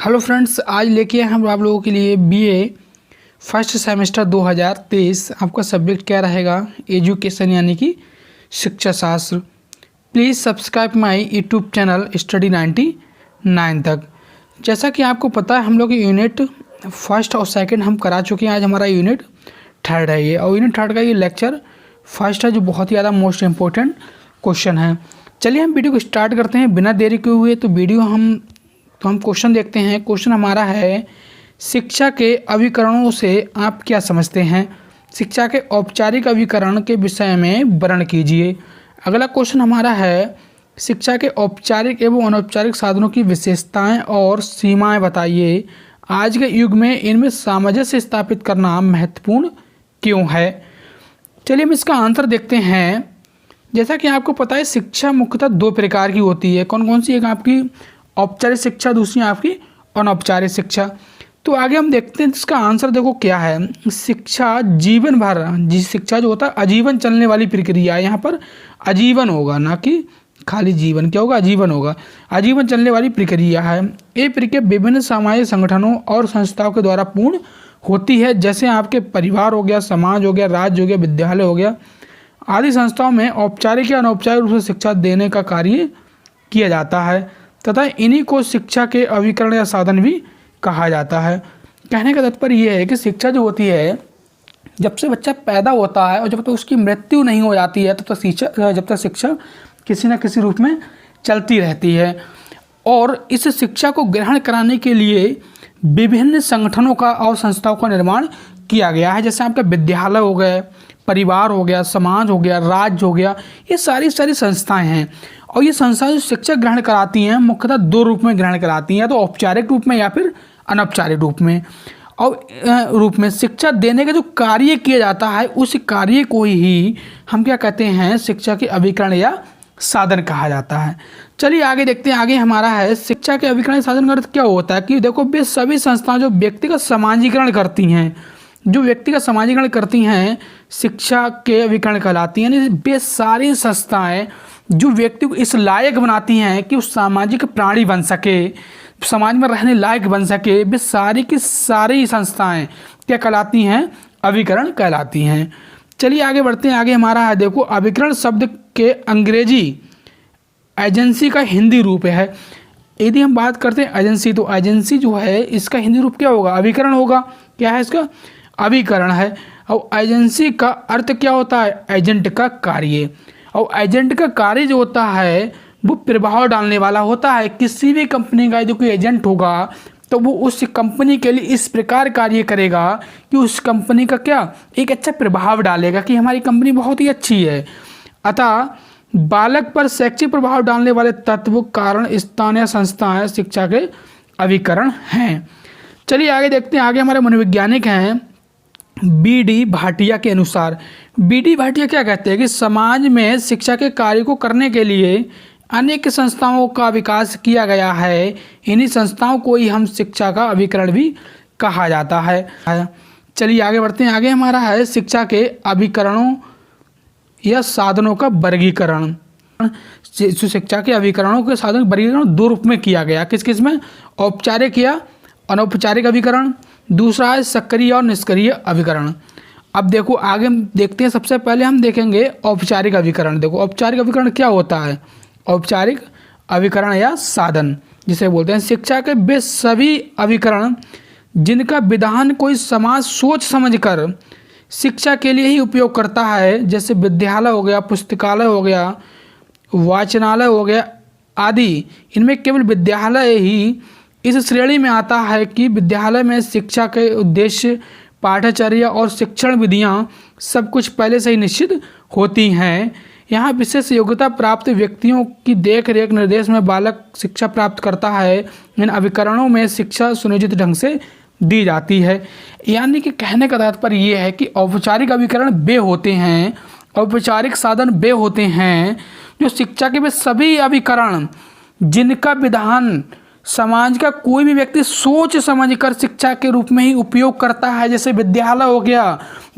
Hello friends, आज लेके आए हम आप लोगों के लिए बीए फर्स्ट सेमेस्टर 2023। आपका सब्जेक्ट क्या रहेगा? एजुकेशन यानी कि शिक्षा शास्त्र। Please subscribe my YouTube channel study 99 तक। जैसा कि आपको पता है, हम लोग यूनिट फर्स्ट और सेकंड हम करा चुके हैं। आज हमारा यूनिट थर्ड है ये, और यूनिट थर्ड का ये लेक्चर फर्स्ट है, जो बहुत ही ज़्यादा मोस्ट इम्पोर्टेंट क्वेश्चन है। चलिए हम वीडियो को स्टार्ट करते हैं बिना देरी किए हुए। तो हम क्वेश्चन देखते हैं। क्वेश्चन हमारा है, शिक्षा के अभिकरणों से आप क्या समझते हैं? शिक्षा के औपचारिक अभिकरण के विषय में वर्णन कीजिए। अगला क्वेश्चन हमारा है, शिक्षा के औपचारिक एवं अनौपचारिक साधनों की विशेषताएं और सीमाएं बताइए। आज के युग में इनमें सामंजस्य स्थापित करना महत्वपूर्ण क्यों है? चलिए हम इसका आंसर देखते हैं। जैसा कि आपको पता है, शिक्षा मुख्यतः दो प्रकार की होती है। कौन कौन सी? एक आपकी औपचारिक शिक्षा, दूसरी आपकी अनौपचारिक शिक्षा। तो आगे हम देखते हैं इसका आंसर। देखो क्या है, शिक्षा जीवन भर, शिक्षा जो होता है आजीवन चलने वाली प्रक्रिया है। यहाँ पर आजीवन होगा, ना कि खाली जीवन। क्या होगा? आजीवन होगा। आजीवन चलने वाली प्रक्रिया है। ये प्रक्रिया विभिन्न सामाजिक संगठनों और संस्थाओं के द्वारा पूर्ण होती है, जैसे आपके परिवार हो गया, समाज हो गया, राज्य हो गया, विद्यालय हो गया आदि संस्थाओं में औपचारिक या अनौपचारिक रूप से शिक्षा देने का कार्य किया जाता है, तथा इन्हीं को शिक्षा के अभिकरण या साधन भी कहा जाता है। कहने का तात्पर्य यह है कि शिक्षा जो होती है, जब से बच्चा पैदा होता है और जब तक उसकी मृत्यु नहीं हो जाती है जब तक शिक्षा किसी न किसी रूप में चलती रहती है। और इस शिक्षा को ग्रहण कराने के लिए विभिन्न संगठनों का और संस्थाओं का निर्माण किया गया है। जैसे आपका विद्यालय हो गए, परिवार हो गया, समाज हो गया, राज्य हो गया, ये सारी संस्थाएं हैं। और ये संस्थाएं जो शिक्षा ग्रहण कराती हैं, मुख्यतः दो रूप में ग्रहण कराती हैं, या तो औपचारिक रूप में या फिर अनौपचारिक रूप में। और शिक्षा देने का जो कार्य किया जाता है, उस कार्य को ही हम क्या कहते हैं? शिक्षा के अभिकरण या साधन कहा जाता है। चलिए आगे देखते हैं। आगे हमारा है, शिक्षा के अभिकरण साधन का अर्थ क्या होता है? कि देखो, वे सभी संस्थाएं जो व्यक्तिगत समाजीकरण करती हैं, शिक्षा के अभिकरण कहलाती हैं। यानी वे सारी संस्थाएं जो व्यक्ति को इस लायक बनाती हैं कि उस सामाजिक प्राणी बन सके, समाज में रहने लायक बन सके, वे सारी की सारी संस्थाएं क्या कहलाती हैं? अभिकरण कहलाती हैं। चलिए आगे बढ़ते हैं। आगे हमारा है, देखो, अभिकरण शब्द के अंग्रेजी एजेंसी का हिंदी रूप है। यदि हम बात करते हैं एजेंसी, तो एजेंसी जो है, इसका हिंदी रूप क्या होगा? अभिकरण होगा। क्या है इसका? अभिकरण है। और एजेंसी का अर्थ क्या होता है? एजेंट का कार्य। और एजेंट का कार्य जो होता है, वो प्रभाव डालने वाला होता है। किसी भी कंपनी का जो कोई एजेंट होगा, तो वो उस कंपनी के लिए इस प्रकार कार्य करेगा कि उस कंपनी का क्या एक अच्छा प्रभाव डालेगा कि हमारी कंपनी बहुत ही अच्छी है। अतः बालक पर शैक्षिक प्रभाव डालने वाले तत्व, कारण, स्थान या संस्थाएं शिक्षा के अभिकरण हैं। चलिए आगे देखते हैं। आगे हमारे मनोवैज्ञानिक हैं बी.डी. भाटिया के अनुसार। बी.डी. भाटिया क्या कहते हैं कि समाज में शिक्षा के कार्य को करने के लिए अनेक संस्थाओं का विकास किया गया है। इन्हीं संस्थाओं को ही हम शिक्षा का अभिकरण भी कहा जाता है। चलिए आगे बढ़ते हैं। आगे हमारा है, शिक्षा के अभिकरणों या साधनों का वर्गीकरण। शिक्षा के अभिकरणों के साधनों का वर्गीकरण दो रूप में किया गया। किस किस में? औपचारिक या अनौपचारिक अभिकरण। दूसरा है सक्रिय और निष्क्रिय अभिकरण। अब देखो आगे हम देखते हैं। सबसे पहले हम देखेंगे औपचारिक अभिकरण। देखो औपचारिक अभिकरण क्या होता है? औपचारिक अभिकरण या साधन जिसे बोलते हैं, शिक्षा के वे सभी अभिकरण जिनका विधान कोई समाज सोच समझकर शिक्षा के लिए ही उपयोग करता है, जैसे विद्यालय हो गया, पुस्तकालय हो गया, वाचनालय हो गया आदि। इनमें केवल विद्यालय ही इस श्रेणी में आता है कि विद्यालय में शिक्षा के उद्देश्य, पाठ्यचर्या और शिक्षण विधियां सब कुछ पहले से ही निश्चित होती हैं। यहाँ विशेष योग्यता प्राप्त व्यक्तियों की देख रेख निर्देश में बालक शिक्षा प्राप्त करता है। इन अभिकरणों में शिक्षा सुनियोजित ढंग से दी जाती है। यानी कि कहने का तात्पर्य ये है कि औपचारिक अभिकरण वे होते हैं, औपचारिक साधन वे होते हैं जो शिक्षा के वे सभी अभिकरण जिनका विधान समाज का कोई भी व्यक्ति सोच समझकर शिक्षा के रूप में ही उपयोग करता है। जैसे विद्यालय हो गया,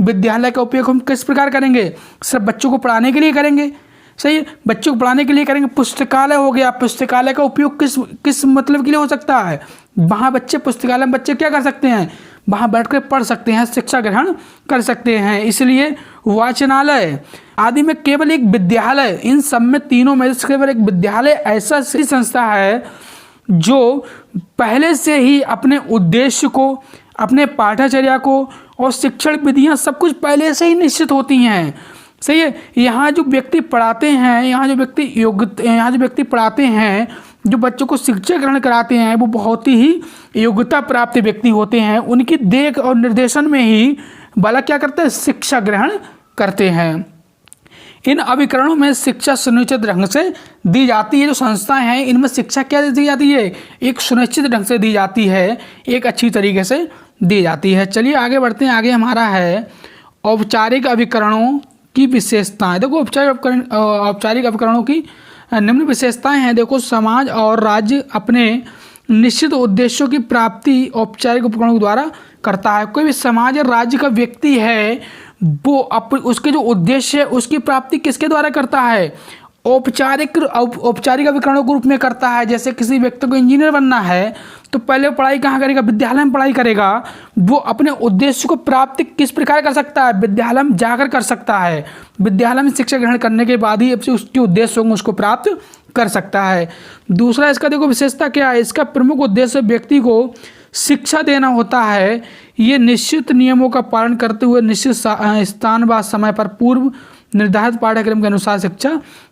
विद्यालय का उपयोग हम किस प्रकार करेंगे? सिर्फ बच्चों को पढ़ाने के लिए करेंगे? सही है। बच्चों को पढ़ाने के लिए करेंगे, पुस्तकालय हो गया, पुस्तकालय का उपयोग किस किस मतलब के लिए हो सकता है, वहाँ बच्चे पुस्तकालय में बच्चे क्या कर सकते हैं, वहाँ बैठकर पढ़ सकते हैं, शिक्षा ग्रहण कर सकते हैं। इसलिए वाचनालय आदि में केवल एक विद्यालय, इन सब में तीनों में से केवल एक विद्यालय ऐसा संस्था है जो पहले से ही अपने उद्देश्य को, अपने पाठ्यचर्या को और शिक्षण विधियाँ सब कुछ पहले से ही निश्चित होती हैं। सही है। यहाँ जो व्यक्ति पढ़ाते हैं, यहाँ जो व्यक्ति पढ़ाते हैं, जो बच्चों को शिक्षा ग्रहण कराते हैं, वो बहुत ही योग्यता प्राप्त व्यक्ति होते हैं। उनकी देख और निर्देशन में ही बालक क्या करते हैं, शिक्षा ग्रहण करते हैं। इन अभिकरणों में शिक्षा सुनिश्चित ढंग से दी जाती है। जो संस्थाएं हैं इनमें शिक्षा क्या दी जाती है, एक सुनिश्चित ढंग से दी जाती है, एक अच्छी तरीके से दी जाती है। चलिए आगे बढ़ते हैं। आगे हमारा है औपचारिक अभिकरणों की विशेषताएं। देखो औपचारिक अभिकरणों की निम्न विशेषताएं हैं। देखो, समाज और राज्य अपने निश्चित उद्देश्यों की प्राप्ति औपचारिक उपकरणों द्वारा करता है। कोई भी समाज और राज्य का व्यक्ति है, वो उसके जो उद्देश्य है उसकी प्राप्ति किसके द्वारा करता है, औपचारिक अभिकरणों के रूप में करता है। जैसे किसी व्यक्ति को इंजीनियर बनना है तो पहले पढ़ाई कहाँ करेगा, विद्यालय में पढ़ाई करेगा। वो अपने उद्देश्य को प्राप्त किस प्रकार कर सकता है, विद्यालय में जाकर कर सकता है। विद्यालय में शिक्षा ग्रहण करने के बाद ही उसके उद्देश्य होंगे उसको प्राप्त कर सकता है। दूसरा इसका देखो विशेषता क्या है, इसका प्रमुख उद्देश्य व्यक्ति को शिक्षा देना होता है। ये निश्चित नियमों का पालन करते हुए निश्चित स्थान व समय पर पूर्व निर्धारित पाठ्यक्रम के अनुसार शिक्षा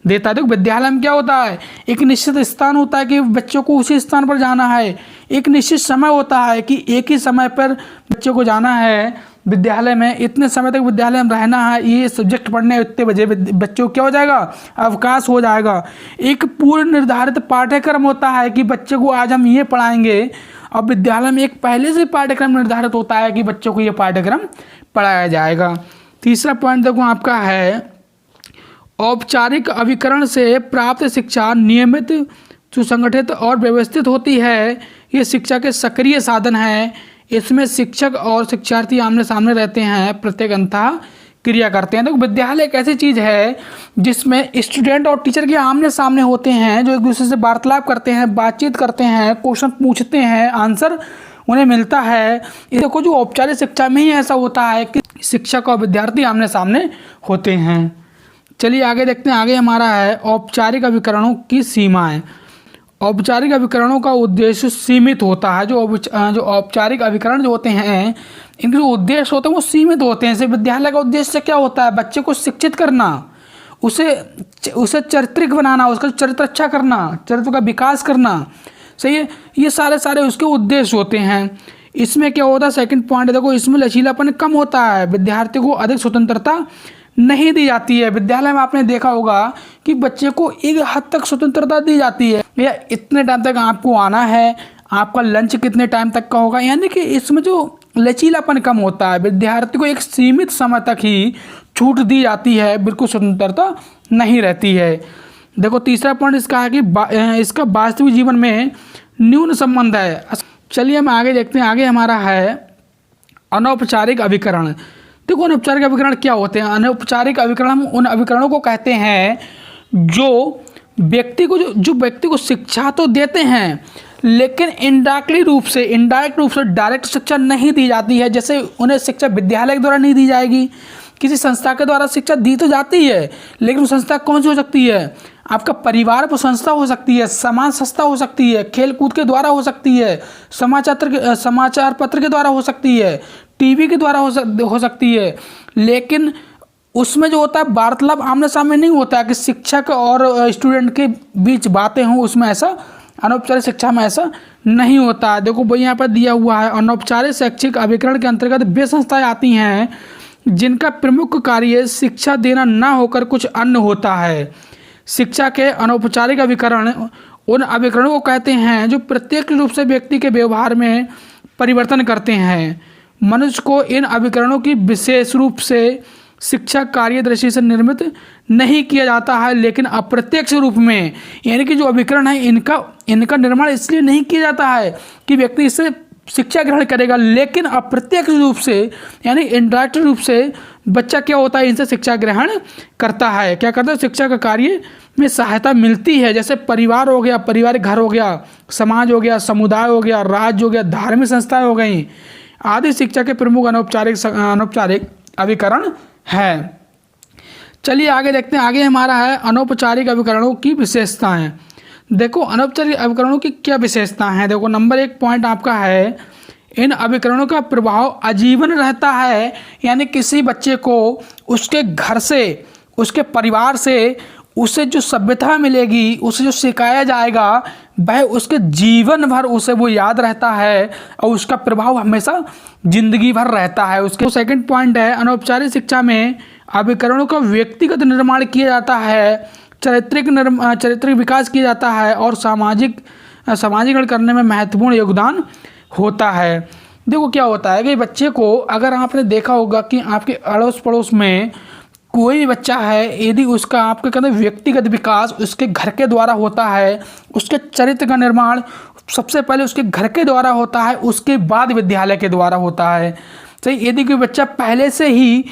देता है। देखो विद्यालय में क्या होता है, एक निश्चित स्थान होता है कि बच्चों को उसी स्थान पर जाना है। एक निश्चित समय होता है कि एक ही समय पर बच्चों को जाना है विद्यालय में, इतने समय तक विद्यालय में रहना है, ये सब्जेक्ट पढ़ने इतने बजे बच्चों को क्या हो जाएगा, अवकाश हो जाएगा। एक पूर्व निर्धारित पाठ्यक्रम होता है कि बच्चे को आज हम ये पढ़ाएंगे, और विद्यालय में एक पहले से पाठ्यक्रम निर्धारित होता है कि बच्चों को ये पाठ्यक्रम पढ़ाया जाएगा। तीसरा पॉइंट देखो आपका है औपचारिक अभिकरण से प्राप्त शिक्षा नियमित, सुसंगठित और व्यवस्थित होती है। ये शिक्षा के सक्रिय साधन है। इसमें शिक्षक और शिक्षार्थी आमने सामने रहते हैं, प्रत्येक अंतः क्रिया करते हैं। देखो विद्यालय एक ऐसी चीज़ है जिसमें स्टूडेंट और टीचर के आमने सामने होते हैं, जो एक दूसरे से वार्तालाप करते हैं, बातचीत करते हैं, क्वेश्चन पूछते हैं, आंसर उन्हें मिलता है। देखो जो औपचारिक शिक्षा में ही ऐसा होता है कि शिक्षक और विद्यार्थी आमने सामने होते हैं। चलिए आगे देखते हैं। आगे हमारा है औपचारिक अभिकरणों की सीमाएं। औपचारिक अभिकरणों का उद्देश्य सीमित होता है। जो औपचारिक अभिकरण जो होते हैं इनके जो उद्देश्य होते हैं वो सीमित होते हैं। जैसे विद्यालय का उद्देश्य क्या होता है, बच्चे को शिक्षित करना, उसे चारित्रिक बनाना, उसका चरित्र अच्छा करना, चरित्र का विकास करना। सही है, ये सारे उसके उद्देश्य होते हैं। इसमें क्या होता है, सेकंड पॉइंट देखो, इसमें लचीलापन कम होता है, विद्यार्थी को अधिक स्वतंत्रता नहीं दी जाती है। विद्यालय में आपने देखा होगा कि बच्चे को एक हद तक स्वतंत्रता दी जाती है, या इतने टाइम तक आपको आना है, आपका लंच कितने टाइम तक का होगा, यानी कि इसमें जो लचीलापन कम होता है। विद्यार्थी को एक सीमित समय तक ही छूट दी जाती है, बिल्कुल स्वतंत्रता नहीं रहती है। देखो तीसरा पॉइंट इसका है कि इसका वास्तविक जीवन में न्यून संबंध है। चलिए हम आगे देखते हैं। आगे हमारा है अनौपचारिक अभिकरण। देखो अनौपचारिक अभिकरण क्या होते हैं। अनौपचारिक अभिकरण हम उन अभिकरणों को कहते हैं जो व्यक्ति को शिक्षा तो देते हैं, लेकिन इनडायरेक्ट रूप से डायरेक्ट शिक्षा नहीं दी जाती है। जैसे उन्हें शिक्षा विद्यालय के द्वारा नहीं दी जाएगी, किसी संस्था के द्वारा शिक्षा दी तो जाती है, लेकिन वो संस्था कौन सी हो सकती है, आपका परिवार पर संस्था हो सकती है, समाज संस्था हो सकती है, खेल कूद के द्वारा हो सकती है, समाचार पत्र के द्वारा हो सकती है, टीवी के द्वारा हो सकती है। लेकिन उसमें जो होता है वार्तालाप आमने सामने नहीं होता है कि शिक्षक और स्टूडेंट के बीच बातें हों, उसमें ऐसा अनौपचारिक शिक्षा में ऐसा नहीं होता है। देखो भाई यहाँ पर दिया हुआ है, अनौपचारिक शैक्षिक अभिकरण के अंतर्गत वे संस्थाएं आती हैं जिनका प्रमुख कार्य शिक्षा देना ना होकर कुछ अन्य होता है। शिक्षा के अनौपचारिक अभिकरण उन अभिकरणों को कहते हैं जो प्रत्यक्ष रूप से व्यक्ति के व्यवहार में परिवर्तन करते हैं। मनुष्य को इन अभिकरणों की विशेष रूप से शिक्षा कार्य दृष्टि से निर्मित नहीं किया जाता है, लेकिन अप्रत्यक्ष रूप में, यानी कि जो अभिकरण है इनका निर्माण इसलिए नहीं किया जाता है कि व्यक्ति इससे शिक्षा ग्रहण करेगा, लेकिन अप्रत्यक्ष रूप से यानी इनडायरेक्ट रूप से बच्चा क्या होता है, इनसे शिक्षा ग्रहण करता है। क्या करता है, शिक्षा का कार्य में सहायता मिलती है। जैसे परिवार हो गया, पारिवारिक घर हो गया, समाज हो गया, समुदाय हो गया, राज्य हो गया, धार्मिक संस्थाएं हो गई आदि शिक्षा के प्रमुख अनौपचारिक अभिकरण है। चलिए आगे देखते हैं। आगे हमारा है अनौपचारिक अभिकरणों की विशेषताएं। देखो अनौपचारिक अभिकरणों की क्या विशेषताएं हैं। देखो नंबर 1 पॉइंट आपका है, इन अभिकरणों का प्रभाव आजीवन रहता है। यानी किसी बच्चे को उसके घर से, उसके परिवार से उसे जो सभ्यता मिलेगी, उसे जो सिखाया जाएगा, वह उसके जीवन भर उसे वो याद रहता है और उसका प्रभाव हमेशा जिंदगी भर रहता है उसके। सेकंड पॉइंट है, अनौपचारिक शिक्षा में अभिकरणों का व्यक्तिगत निर्माण किया जाता है, चारित्रिक विकास किया जाता है और सामाजिकरण करने में महत्वपूर्ण योगदान होता है। देखो क्या होता है कि बच्चे को, अगर आपने देखा होगा कि आपके अड़ोस पड़ोस में कोई भी बच्चा है, यदि उसका आपके कहते हैं व्यक्तिगत विकास उसके घर के द्वारा होता है, उसके चरित्र का निर्माण सबसे पहले उसके घर के द्वारा होता है, उसके बाद विद्यालय के द्वारा होता है। तो यदि कोई बच्चा पहले से ही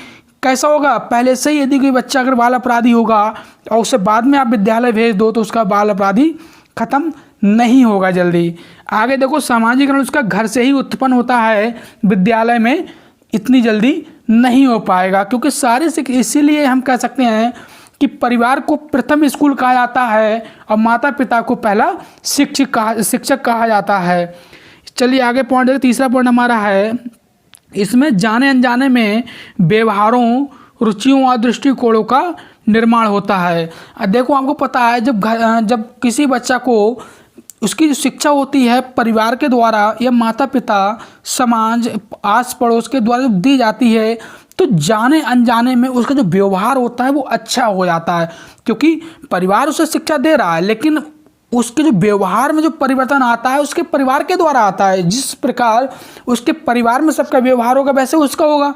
कैसा होगा, पहले से ही यदि कोई बच्चा अगर बाल अपराधी होगा और उसे बाद में आप विद्यालय भेज दो तो उसका बाल अपराधी खत्म नहीं होगा जल्दी। आगे देखो सामाजिकरण उसका घर से ही उत्पन्न होता है, विद्यालय में इतनी जल्दी नहीं हो पाएगा। क्योंकि सारे इसीलिए हम कह सकते हैं कि परिवार को प्रथम स्कूल कहा जाता है और माता पिता को पहला शिक्षक कहा जाता है। चलिए आगे पॉइंट देखो। तीसरा पॉइंट हमारा है, इसमें जाने अनजाने में व्यवहारों, रुचियों और दृष्टिकोणों का निर्माण होता है। देखो आपको पता है जब किसी बच्चा को उसकी जो शिक्षा होती है परिवार के द्वारा या माता पिता, समाज, आस पड़ोस के द्वारा जब दी जाती है तो जाने अनजाने में उसका जो व्यवहार होता है वो अच्छा हो जाता है। क्योंकि परिवार उसे शिक्षा दे रहा है लेकिन उसके जो व्यवहार में जो परिवर्तन आता है उसके परिवार के द्वारा आता है। जिस प्रकार उसके परिवार में सबका व्यवहार होगा वैसे उसका होगा।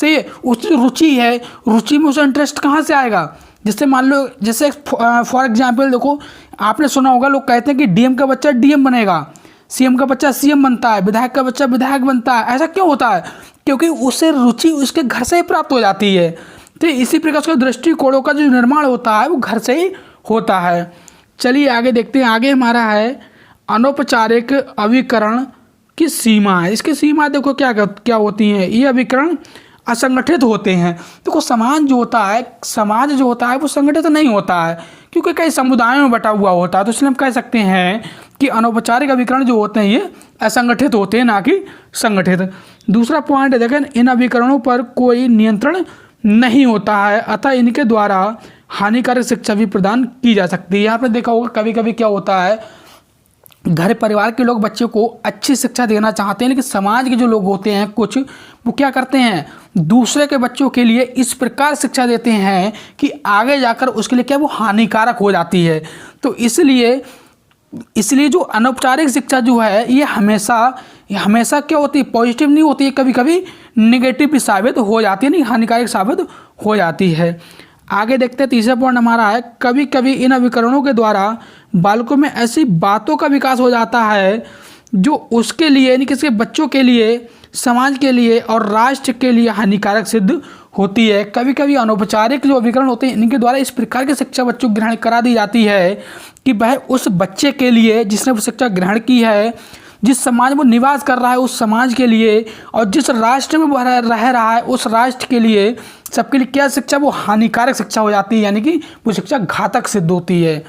तो ये उसकी जो रुचि है, रुचि में उसे इंटरेस्ट कहाँ से आएगा। जैसे मान लो, जैसे फॉर एग्जाम्पल देखो, आपने सुना होगा लोग कहते हैं कि डीएम का बच्चा डीएम बनेगा, सीएम का बच्चा सीएम बनता है, विधायक का बच्चा विधायक बनता है। ऐसा क्यों होता है? क्योंकि उसे रुचि उसके घर से ही प्राप्त हो जाती है। तो इसी प्रकार उसके दृष्टिकोणों का जो निर्माण होता है वो घर से ही होता है। चलिए आगे देखते हैं। आगे हमारा है अनौपचारिक अभिकरण की सीमा है। इसकी सीमा देखो क्या होती हैं। ये अभिकरण असंगठित होते हैं। देखो समाज जो होता है वो संगठित नहीं होता है क्योंकि कई समुदायों में बटा हुआ होता है। तो इसलिए हम कह सकते हैं कि अनौपचारिक अभिकरण जो होते हैं ये असंगठित होते हैं, ना कि संगठित। दूसरा पॉइंट है, देखें इन अभिकरणों पर कोई नियंत्रण नहीं होता है, अतः इनके द्वारा हानिकारक शिक्षा भी प्रदान की जा सकती है। यहाँ पे देखा होगा कभी कभी क्या होता है, घर परिवार के लोग बच्चे को अच्छी शिक्षा देना चाहते हैं लेकिन समाज के जो लोग होते हैं कुछ, वो क्या करते हैं, दूसरे के बच्चों के लिए इस प्रकार शिक्षा देते हैं कि आगे जाकर उसके लिए क्या वो हानिकारक हो जाती है। तो इसलिए जो अनौपचारिक शिक्षा जो है ये हमेशा क्या होती है, पॉजिटिव नहीं होती है, कभी कभी निगेटिव भी साबित हो जाती है, नहीं हानिकारक साबित हो जाती है। आगे देखते हैं। तीसरा पॉइंट हमारा है, कभी कभी इन अभिकरणों के द्वारा बालकों में ऐसी बातों का विकास हो जाता है जो उसके लिए, यानी किसी बच्चों के लिए, समाज के लिए और राष्ट्र के लिए हानिकारक सिद्ध होती है। कभी कभी अनौपचारिक जो अभिकरण होते हैं इनके द्वारा इस प्रकार की शिक्षा बच्चों को ग्रहण करा दी जाती है कि वह उस बच्चे के लिए जिसने वो शिक्षा ग्रहण की है, जिस समाज में निवास कर रहा है उस समाज के लिए और जिस राष्ट्र में वह रह रहा है उस राष्ट्र के लिए, सबके लिए क्या शिक्षा, वो हानिकारक शिक्षा हो जाती है, यानी कि वो शिक्षा घातक सिद्ध होती है।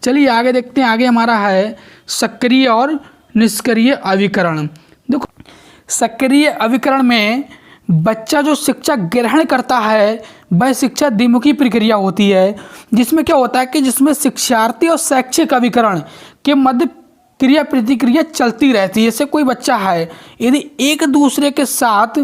चलिए आगे देखते हैं। आगे हमारा है सक्रिय और निष्क्रिय अभिकरण। देखो सक्रिय अभिकरण में बच्चा जो शिक्षा ग्रहण करता है वह शिक्षा द्विमुखी प्रक्रिया होती है, जिसमें क्या होता है कि जिसमें शिक्षार्थी और शैक्षिक अभिकरण के मध्य क्रिया प्रतिक्रिया चलती रहती है। जैसे कोई बच्चा है यदि एक दूसरे के साथ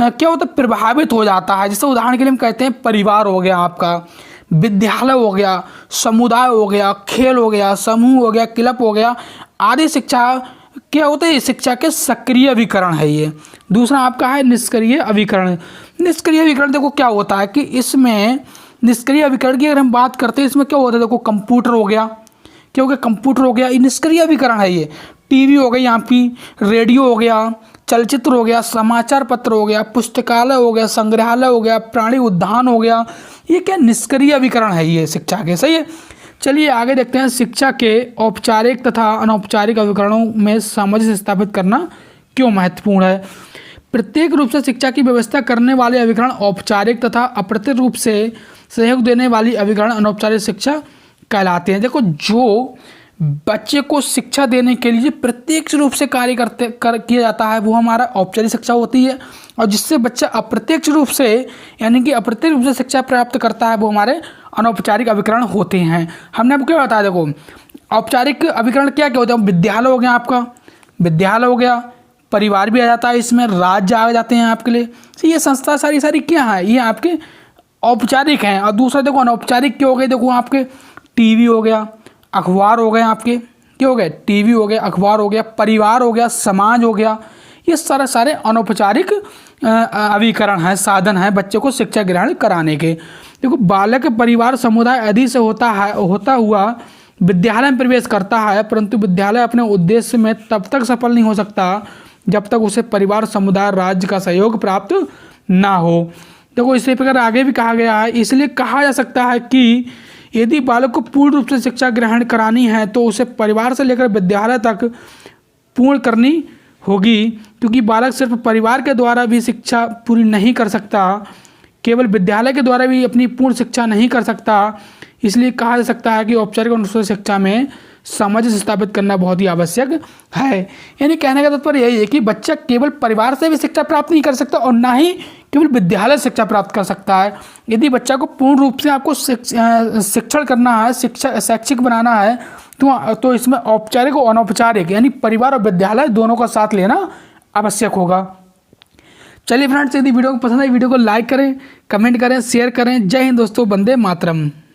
क्या होता है, प्रभावित हो जाता है। जैसे उदाहरण के लिए हम कहते हैं परिवार हो गया, आपका विद्यालय हो गया, समुदाय हो गया, खेल हो गया, समूह हो गया, क्लब हो गया आदि शिक्षा क्या होता है, शिक्षा के सक्रिय अभिकरण है ये। दूसरा आपका है निष्क्रिय अभिकरण। निष्क्रिय अभिकरण देखो क्या होता है कि इसमें निष्क्रिय अभिकरण की अगर हम बात करते हैं इसमें क्या होता है, देखो कंप्यूटर हो गया, क्योंकि कंप्यूटर हो गया ये निष्क्रिय अभिकरण है। ये टीवी हो गई, यहाँ की रेडियो हो गया, चलचित्र हो गया, समाचार पत्र हो गया, पुस्तकालय हो गया, संग्रहालय हो गया, प्राणी उद्यान हो गया। ये क्या निष्क्रिय अभिकरण है ये शिक्षा के, सही है। चलिए आगे देखते हैं, शिक्षा के औपचारिक तथा अनौपचारिक अभिकरणों में सामंजस्य स्थापित करना क्यों महत्वपूर्ण है। प्रत्येक रूप से शिक्षा की व्यवस्था करने वाले अभिकरण औपचारिक तथा अप्रत्यक्ष रूप से सहयोग देने वाली अभिकरण अनौपचारिक शिक्षा कहलाते हैं। देखो, जो बच्चे को शिक्षा देने के लिए प्रत्यक्ष रूप से कार्य किया जाता है वो हमारा औपचारिक शिक्षा होती है, और जिससे बच्चा अप्रत्यक्ष रूप से यानी कि अप्रत्यक्ष रूप से शिक्षा प्राप्त करता है वो हमारे अनौपचारिक अभिकरण होते हैं। हमने आपको क्या बताया, देखो औपचारिक अभिकरण क्या क्या होते हैं। विद्यालय हो गया, आपका विद्यालय हो गया, परिवार भी आ जाता है इसमें, राज्य आ जाते हैं आपके लिए। तो ये संस्था सारी क्या है, ये आपके औपचारिक हैं। और दूसरा देखो अनौपचारिक क्या हो गए, देखो आपके टीवी हो गया, अखबार हो गए, आपके क्या हो गए, टीवी हो गया, अखबार हो गया, परिवार हो गया, समाज हो गया। ये सारे अनौपचारिक अभिकरण हैं, साधन हैं बच्चे को शिक्षा ग्रहण कराने के। देखो, बालक परिवार समुदाय आदि से होता हुआ विद्यालय में प्रवेश करता है, परंतु विद्यालय अपने उद्देश्य में तब तक सफल नहीं हो सकता जब तक उसे परिवार, समुदाय, राज्य का सहयोग प्राप्त ना हो। देखो, इसी प्रकार आगे भी कहा गया है, इसलिए कहा जा सकता है कि यदि बालक को पूर्ण रूप से शिक्षा ग्रहण करानी है तो उसे परिवार से लेकर विद्यालय तक पूर्ण करनी होगी, क्योंकि बालक सिर्फ परिवार के द्वारा भी शिक्षा पूरी नहीं कर सकता, केवल विद्यालय के द्वारा भी अपनी पूर्ण शिक्षा नहीं कर सकता। इसलिए कहा जा सकता है कि औपचारिक और अनौपचारिक शिक्षा में सामंजस्य स्थापित करना बहुत ही आवश्यक है। यानी कहने का तात्पर्य यही है कि बच्चा केवल परिवार से भी शिक्षा प्राप्त नहीं कर सकता और ना ही केवल विद्यालय से शिक्षा प्राप्त कर सकता है। यदि बच्चा को पूर्ण रूप से आपको शिक्षण करना है, शैक्षिक बनाना है, तो इसमें औपचारिक और अनौपचारिक यानी परिवार और विद्यालय दोनों का साथ लेना आवश्यक होगा। चलिए फ्रेंड्स, यदि वीडियो को पसंद है वीडियो को लाइक करें, कमेंट करें, शेयर करें। जय हिंद दोस्तों, वंदे मातरम।